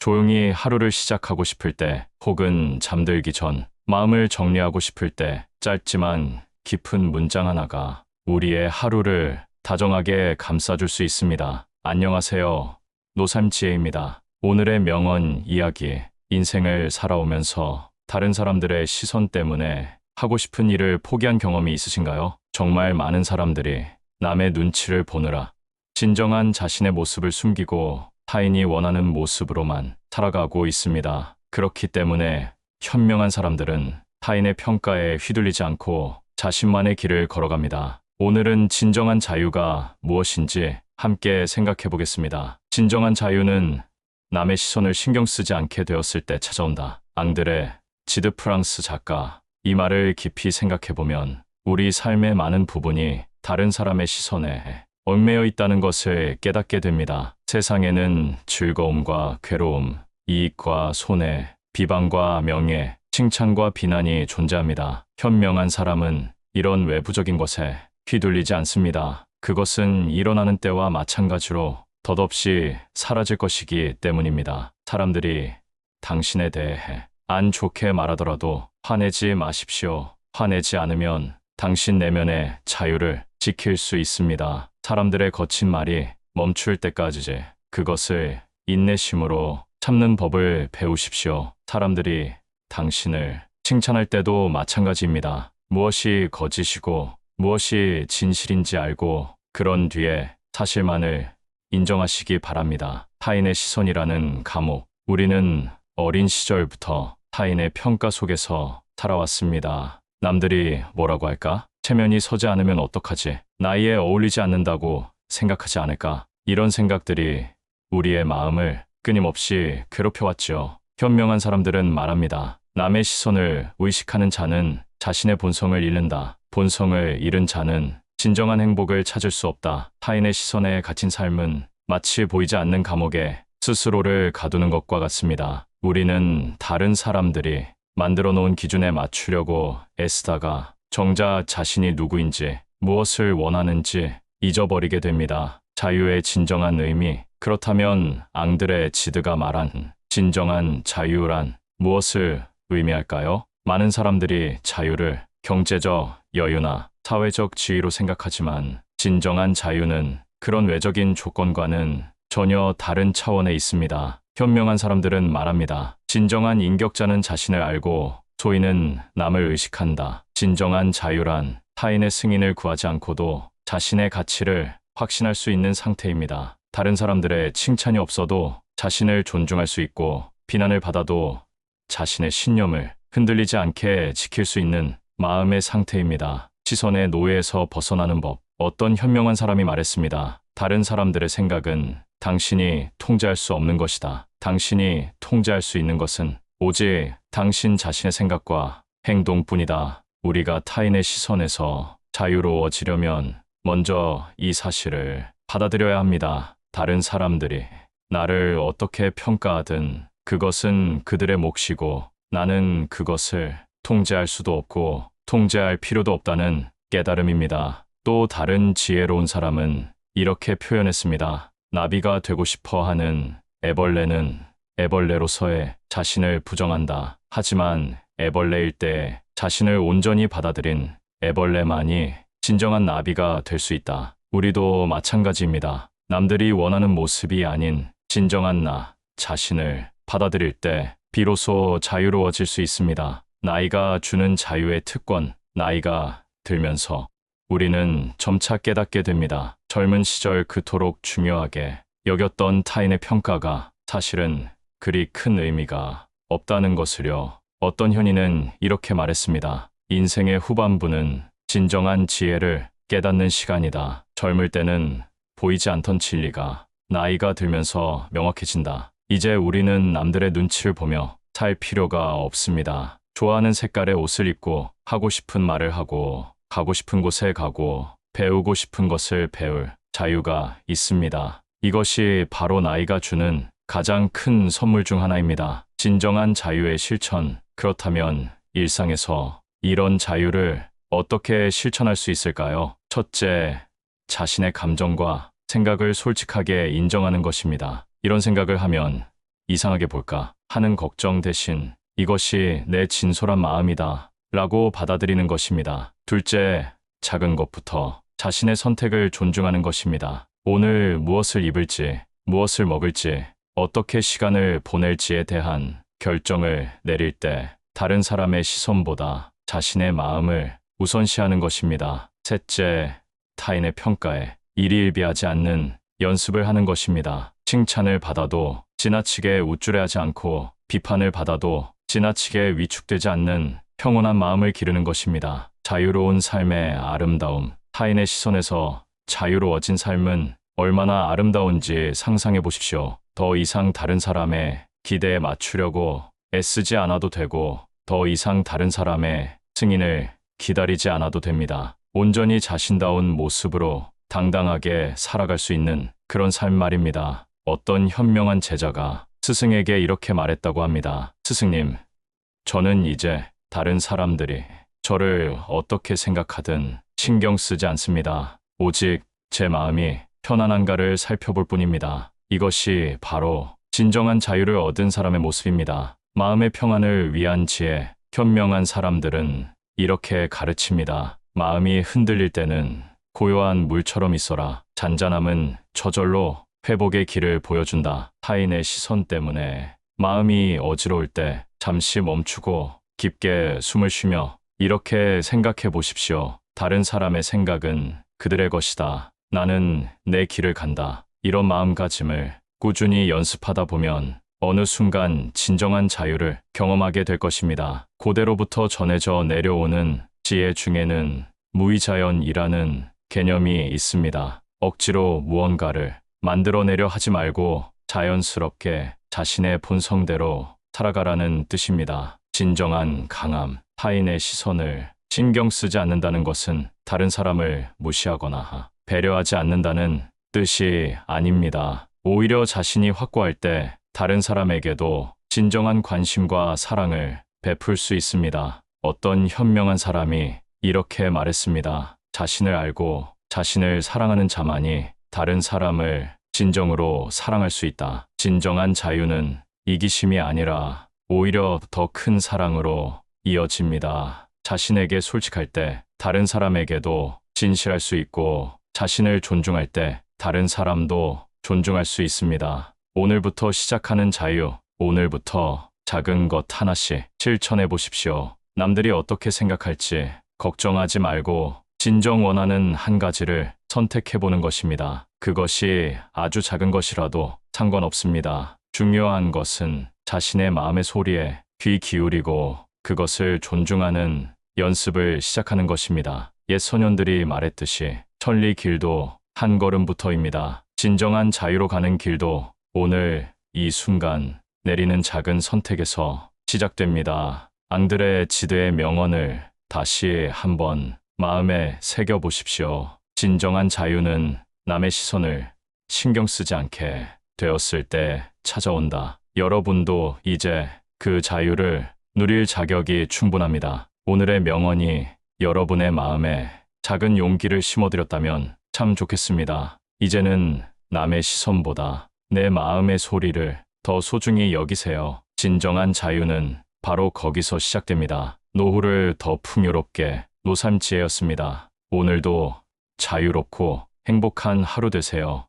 조용히 하루를 시작하고 싶을 때, 혹은 잠들기 전, 마음을 정리하고 싶을 때, 짧지만 깊은 문장 하나가 우리의 하루를 다정하게 감싸줄 수 있습니다. 안녕하세요. 노삼지혜입니다. 오늘의 명언 이야기, 인생을 살아오면서 다른 사람들의 시선 때문에 하고 싶은 일을 포기한 경험이 있으신가요? 정말 많은 사람들이 남의 눈치를 보느라 진정한 자신의 모습을 숨기고 타인이 원하는 모습으로만 살아가고 있습니다. 그렇기 때문에 현명한 사람들은 타인의 평가에 휘둘리지 않고 자신만의 길을 걸어갑니다. 오늘은 진정한 자유가 무엇인지 함께 생각해 보겠습니다. 진정한 자유는 남의 시선을 신경 쓰지 않게 되었을 때 찾아온다. 앙드레 지드 프랑스 작가. 이 말을 깊이 생각해 보면 우리 삶의 많은 부분이 다른 사람의 시선에 얽매여 있다는 것을 깨닫게 됩니다. 세상에는 즐거움과 괴로움, 이익과 손해, 비방과 명예, 칭찬과 비난이 존재합니다. 현명한 사람은 이런 외부적인 것에 휘둘리지 않습니다. 그것은 일어나는 때와 마찬가지로 덧없이 사라질 것이기 때문입니다. 사람들이 당신에 대해 안 좋게 말하더라도 화내지 마십시오. 화내지 않으면 당신 내면의 자유를 지킬 수 있습니다. 사람들의 거친 말이 멈출 때까지 그것을 인내심으로 참는 법을 배우십시오. 사람들이 당신을 칭찬할 때도 마찬가지입니다. 무엇이 거짓이고 무엇이 진실인지 알고 그런 뒤에 사실만을 인정하시기 바랍니다. 타인의 시선이라는 감옥. 우리는 어린 시절부터 타인의 평가 속에서 살아왔습니다. 남들이 뭐라고 할까? 체면이 서지 않으면 어떡하지? 나이에 어울리지 않는다고 생각하지 않을까? 이런 생각들이 우리의 마음을 끊임없이 괴롭혀왔죠. 현명한 사람들은 말합니다. 남의 시선을 의식하는 자는 자신의 본성을 잃는다. 본성을 잃은 자는 진정한 행복을 찾을 수 없다. 타인의 시선에 갇힌 삶은 마치 보이지 않는 감옥에 스스로를 가두는 것과 같습니다. 우리는 다른 사람들이 만들어 놓은 기준에 맞추려고 애쓰다가 정작 자신이 누구인지 무엇을 원하는지 잊어버리게 됩니다. 자유의 진정한 의미. 그렇다면 앙드레 지드가 말한 진정한 자유란 무엇을 의미할까요? 많은 사람들이 자유를 경제적 여유나 사회적 지위로 생각하지만 진정한 자유는 그런 외적인 조건과는 전혀 다른 차원에 있습니다. 현명한 사람들은 말합니다. 진정한 인격자는 자신을 알고 소인은 남을 의식한다. 진정한 자유란 타인의 승인을 구하지 않고도 자신의 가치를 확신할 수 있는 상태입니다. 다른 사람들의 칭찬이 없어도 자신을 존중할 수 있고 비난을 받아도 자신의 신념을 흔들리지 않게 지킬 수 있는 마음의 상태입니다. 시선의 노예에서 벗어나는 법. 어떤 현명한 사람이 말했습니다. 다른 사람들의 생각은 당신이 통제할 수 없는 것이다. 당신이 통제할 수 있는 것은 오직 당신 자신의 생각과 행동뿐이다. 우리가 타인의 시선에서 자유로워지려면 먼저 이 사실을 받아들여야 합니다. 다른 사람들이 나를 어떻게 평가하든 그것은 그들의 몫이고 나는 그것을 통제할 수도 없고 통제할 필요도 없다는 깨달음입니다. 또 다른 지혜로운 사람은 이렇게 표현했습니다. 나비가 되고 싶어 하는 애벌레는 애벌레로서의 자신을 부정한다. 하지만 애벌레일 때 자신을 온전히 받아들인 애벌레만이 진정한 나비가 될 수 있다. 우리도 마찬가지입니다. 남들이 원하는 모습이 아닌 진정한 나 자신을 받아들일 때 비로소 자유로워질 수 있습니다. 나이가 주는 자유의 특권. 나이가 들면서 우리는 점차 깨닫게 됩니다. 젊은 시절 그토록 중요하게 여겼던 타인의 평가가 사실은 그리 큰 의미가 없다는 것을요. 어떤 현인은 이렇게 말했습니다. 인생의 후반부는 진정한 지혜를 깨닫는 시간이다. 젊을 때는 보이지 않던 진리가 나이가 들면서 명확해진다. 이제 우리는 남들의 눈치를 보며 살 필요가 없습니다. 좋아하는 색깔의 옷을 입고 하고 싶은 말을 하고 가고 싶은 곳에 가고 배우고 싶은 것을 배울 자유가 있습니다. 이것이 바로 나이가 주는 가장 큰 선물 중 하나입니다. 진정한 자유의 실천. 그렇다면 일상에서 이런 자유를 어떻게 실천할 수 있을까요? 첫째, 자신의 감정과 생각을 솔직하게 인정하는 것입니다. 이런 생각을 하면 이상하게 볼까 하는 걱정 대신 이것이 내 진솔한 마음이다 라고 받아들이는 것입니다. 둘째, 작은 것부터 자신의 선택을 존중하는 것입니다. 오늘 무엇을 입을지, 무엇을 먹을지, 어떻게 시간을 보낼지에 대한 결정을 내릴 때 다른 사람의 시선보다 자신의 마음을 우선시하는 것입니다. 셋째, 타인의 평가에 일희일비하지 않는 연습을 하는 것입니다. 칭찬을 받아도 지나치게 우쭐해하지 않고 비판을 받아도 지나치게 위축되지 않는 평온한 마음을 기르는 것입니다. 자유로운 삶의 아름다움, 타인의 시선에서 자유로워진 삶은 얼마나 아름다운지 상상해 보십시오. 더 이상 다른 사람의 기대에 맞추려고 애쓰지 않아도 되고 더 이상 다른 사람의 승인을 기다리지 않아도 됩니다. 온전히 자신다운 모습으로 당당하게 살아갈 수 있는 그런 삶 말입니다. 어떤 현명한 제자가 스승에게 이렇게 말했다고 합니다. 스승님, 저는 이제 다른 사람들이 저를 어떻게 생각하든 신경 쓰지 않습니다. 오직 제 마음이 편안한가를 살펴볼 뿐입니다. 이것이 바로 진정한 자유를 얻은 사람의 모습입니다. 마음의 평안을 위한 지혜, 현명한 사람들은 이렇게 가르칩니다. 마음이 흔들릴 때는 고요한 물처럼 있어라. 잔잔함은 저절로 회복의 길을 보여준다. 타인의 시선 때문에 마음이 어지러울 때 잠시 멈추고 깊게 숨을 쉬며 이렇게 생각해 보십시오. 다른 사람의 생각은 그들의 것이다. 나는 내 길을 간다. 이런 마음가짐을 꾸준히 연습하다 보면 어느 순간 진정한 자유를 경험하게 될 것입니다. 고대로부터 전해져 내려오는 지혜 중에는 무의자연이라는 개념이 있습니다. 억지로 무언가를 만들어내려 하지 말고 자연스럽게 자신의 본성대로 살아가라는 뜻입니다. 진정한 강함, 타인의 시선을 신경 쓰지 않는다는 것은 다른 사람을 무시하거나 배려하지 않는다는 뜻이 아닙니다. 오히려 자신이 확고할 때 다른 사람에게도 진정한 관심과 사랑을 베풀 수 있습니다. 어떤 현명한 사람이 이렇게 말했습니다. 자신을 알고 자신을 사랑하는 자만이 다른 사람을 진정으로 사랑할 수 있다. 진정한 자유는 이기심이 아니라 오히려 더 큰 사랑으로 이어집니다. 자신에게 솔직할 때 다른 사람에게도 진실할 수 있고 자신을 존중할 때 다른 사람도 존중할 수 있습니다. 오늘부터 시작하는 자유, 오늘부터 작은 것 하나씩 실천해 보십시오. 남들이 어떻게 생각할지 걱정하지 말고 진정 원하는 한 가지를 선택해 보는 것입니다. 그것이 아주 작은 것이라도 상관없습니다. 중요한 것은 자신의 마음의 소리에 귀 기울이고 그것을 존중하는 연습을 시작하는 것입니다. 옛 소년들이 말했듯이 천리 길도 한 걸음부터입니다. 진정한 자유로 가는 길도 오늘 이 순간 내리는 작은 선택에서 시작됩니다. 앙드레 지드의 명언을 다시 한번 마음에 새겨보십시오. 진정한 자유는 남의 시선을 신경 쓰지 않게 되었을 때 찾아온다. 여러분도 이제 그 자유를 누릴 자격이 충분합니다. 오늘의 명언이 여러분의 마음에 작은 용기를 심어드렸다면 참 좋겠습니다. 이제는 남의 시선보다 내 마음의 소리를 더 소중히 여기세요. 진정한 자유는 바로 거기서 시작됩니다. 노후를 더 풍요롭게 노삼지혜였습니다. 오늘도 자유롭고 행복한 하루 되세요.